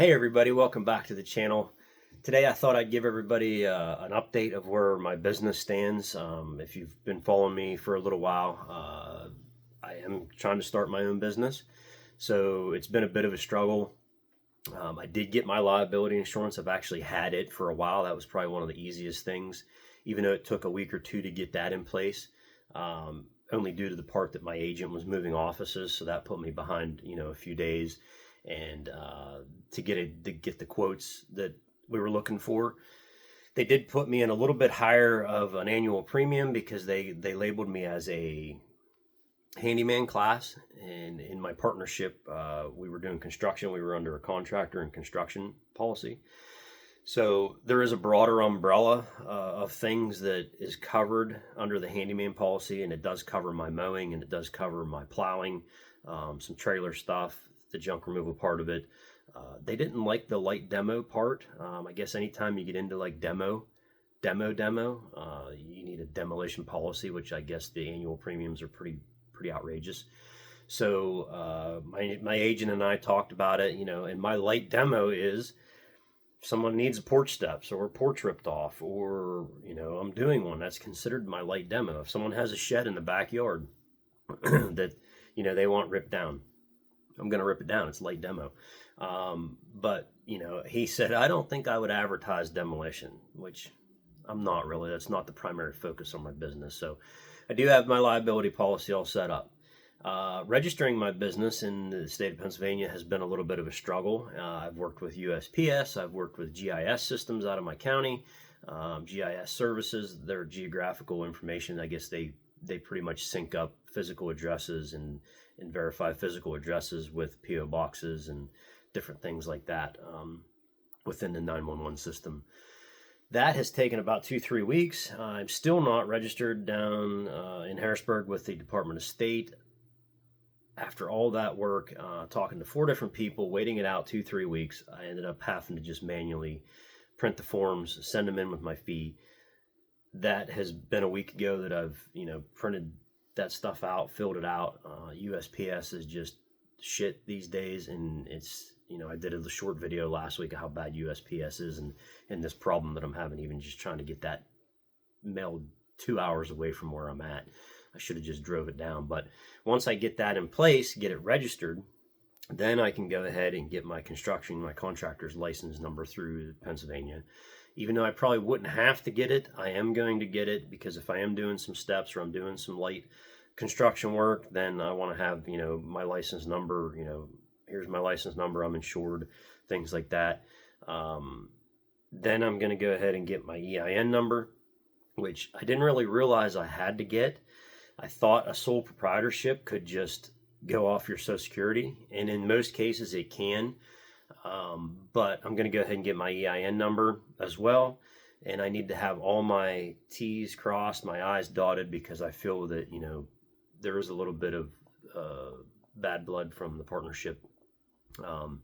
Hey everybody, welcome back to the channel. Today I thought I'd give everybody an update of where my business stands. If you've been following me for a little while, I am trying to start my own business. So it's been a bit of a struggle. I did get my liability insurance. I've actually had it for a while. That was probably one of the easiest things, even though it took a week or two to get that in place. Only due to the part that my agent was moving offices, so that put me behind, a few days. And to get the quotes that we were looking for, they did put me in a little bit higher of an annual premium because they labeled me as a handyman class. And in my partnership, we were doing construction. We were under a contractor and construction policy. So there is a broader umbrella of things that is covered under the handyman policy, and it does cover my mowing, and it does cover my plowing, some trailer stuff, the junk removal part of it. They didn't like the light demo part. I guess anytime you get into like demo, you need a demolition policy, which I guess the annual premiums are pretty outrageous. So my agent and I talked about it, and my light demo is someone needs a porch steps or a porch ripped off, or I'm doing one, that's considered my light demo. If someone has a shed in the backyard that they want ripped down, I'm going to rip it down. It's light demo. But he said, I don't think I would advertise demolition, which I'm not really. That's not the primary focus on my business. So I do have my liability policy all set up. Registering my business in the state of Pennsylvania has been a little bit of a struggle. I've worked with USPS. I've worked with GIS systems out of my county. GIS services, their geographical information, I guess they pretty much sync up physical addresses and verify physical addresses with PO boxes and different things like that within the 911 system. That has taken about 2-3 weeks. I'm still not registered down in Harrisburg with the Department of State. After all that work, talking to 4 different people, waiting it out 2-3 weeks, I ended up having to just manually print the forms, send them in with my fee. That has been a week ago that I've, printed that stuff out, filled it out. USPS is just shit these days, and it's, I did a short video last week of how bad USPS is and this problem that I'm having, even just trying to get that mailed 2 hours away from where I'm at. I should have just drove it down. But once I get that in place, get it registered, then I can go ahead and get my contractor's license number through Pennsylvania. Even though I probably wouldn't have to get it, I am going to get it, because if I am doing some steps or I'm doing some light construction work, then I want to have, my license number, here's my license number, I'm insured, things like that. Then I'm going to go ahead and get my EIN number, which I didn't really realize I had to get. I thought a sole proprietorship could just go off your Social Security, and in most cases it can. But I'm going to go ahead and get my EIN number as well, and I need to have all my T's crossed, my I's dotted, because I feel that there is a little bit of bad blood from the partnership, and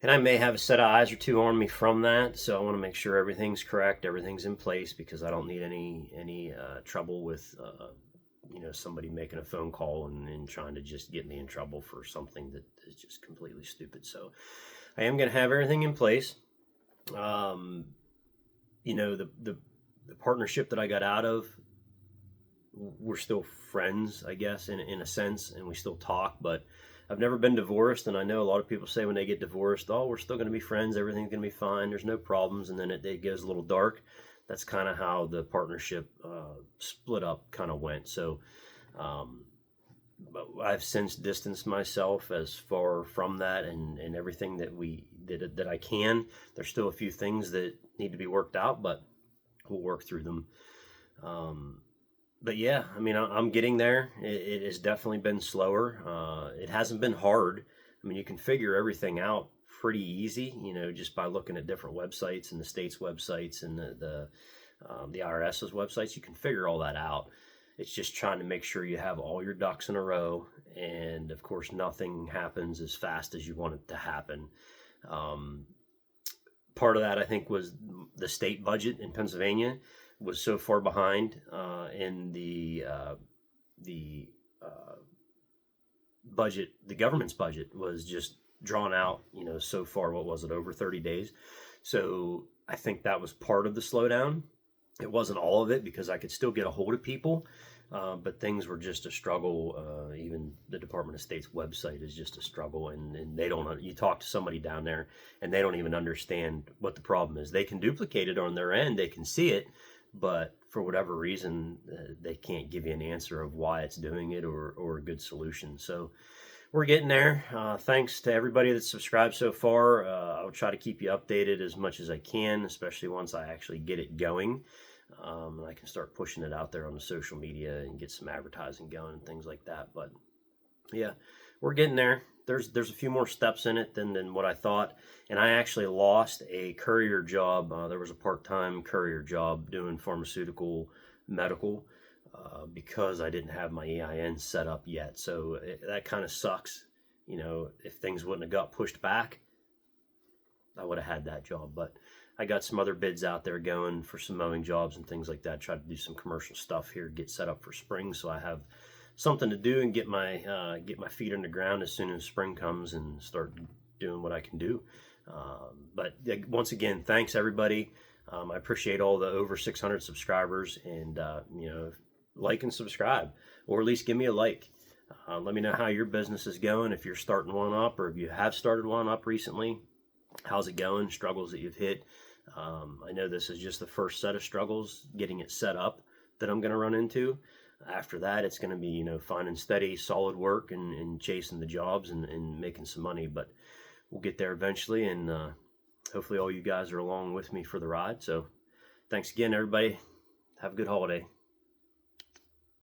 I may have a set of eyes or two on me from that. So I want to make sure everything's correct, everything's in place, because I don't need any trouble with somebody making a phone call and trying to just get me in trouble for something that is just completely stupid. So I am going to have everything in place. The partnership that I got out of, we're still friends, I guess, in a sense, and we still talk, but I've never been divorced. And I know a lot of people say when they get divorced, oh, we're still going to be friends, everything's going to be fine, there's no problems, and then it goes a little dark. That's kind of how the partnership split up kind of went. So but I've since distanced myself as far from that, and everything that I can. There's still a few things that need to be worked out, but we'll work through them. But yeah, I mean, I'm getting there. It has definitely been slower. It hasn't been hard. I mean, you can figure everything out pretty easy, just by looking at different websites and the state's websites and the IRS's websites. You can figure all that out. It's just trying to make sure you have all your ducks in a row, and of course nothing happens as fast as you want it to happen. Part of that, I think, was the state budget in Pennsylvania was so far behind in the budget. The government's budget was just drawn out, so far, what was it, over 30 days. So I think that was part of the slowdown. It wasn't all of it, because I could still get a hold of people, but things were just a struggle. Even the Department of State's website is just a struggle, and they don't. You talk to somebody down there, and they don't even understand what the problem is. They can duplicate it on their end, they can see it, but for whatever reason, they can't give you an answer of why it's doing it, or a good solution. So we're getting there. Thanks to everybody that's subscribed so far. I'll try to keep you updated as much as I can, especially once I actually get it going. And I can start pushing it out there on the social media and get some advertising going and things like that. But yeah, we're getting there. There's a few more steps in it than what I thought. And I actually lost a courier job. There was a part-time courier job doing pharmaceutical medical, because I didn't have my EIN set up yet. So that kind of sucks. If things wouldn't have got pushed back, I would have had that job. But I got some other bids out there going for some mowing jobs and things like that. Try to do some commercial stuff here, get set up for spring, so I have something to do and get my feet on the ground as soon as spring comes, and start doing what I can do. But once again, thanks everybody. I appreciate all the over 600 subscribers, and like and subscribe, or at least give me a like. Let me know how your business is going, if you're starting one up, or if you have started one up recently. How's it going? Struggles that you've hit. I know this is just the first set of struggles, getting it set up, that I'm going to run into. After that, it's going to be, finding steady, solid work, and chasing the jobs, and making some money. But we'll get there eventually, and hopefully all you guys are along with me for the ride. So thanks again, everybody. Have a good holiday.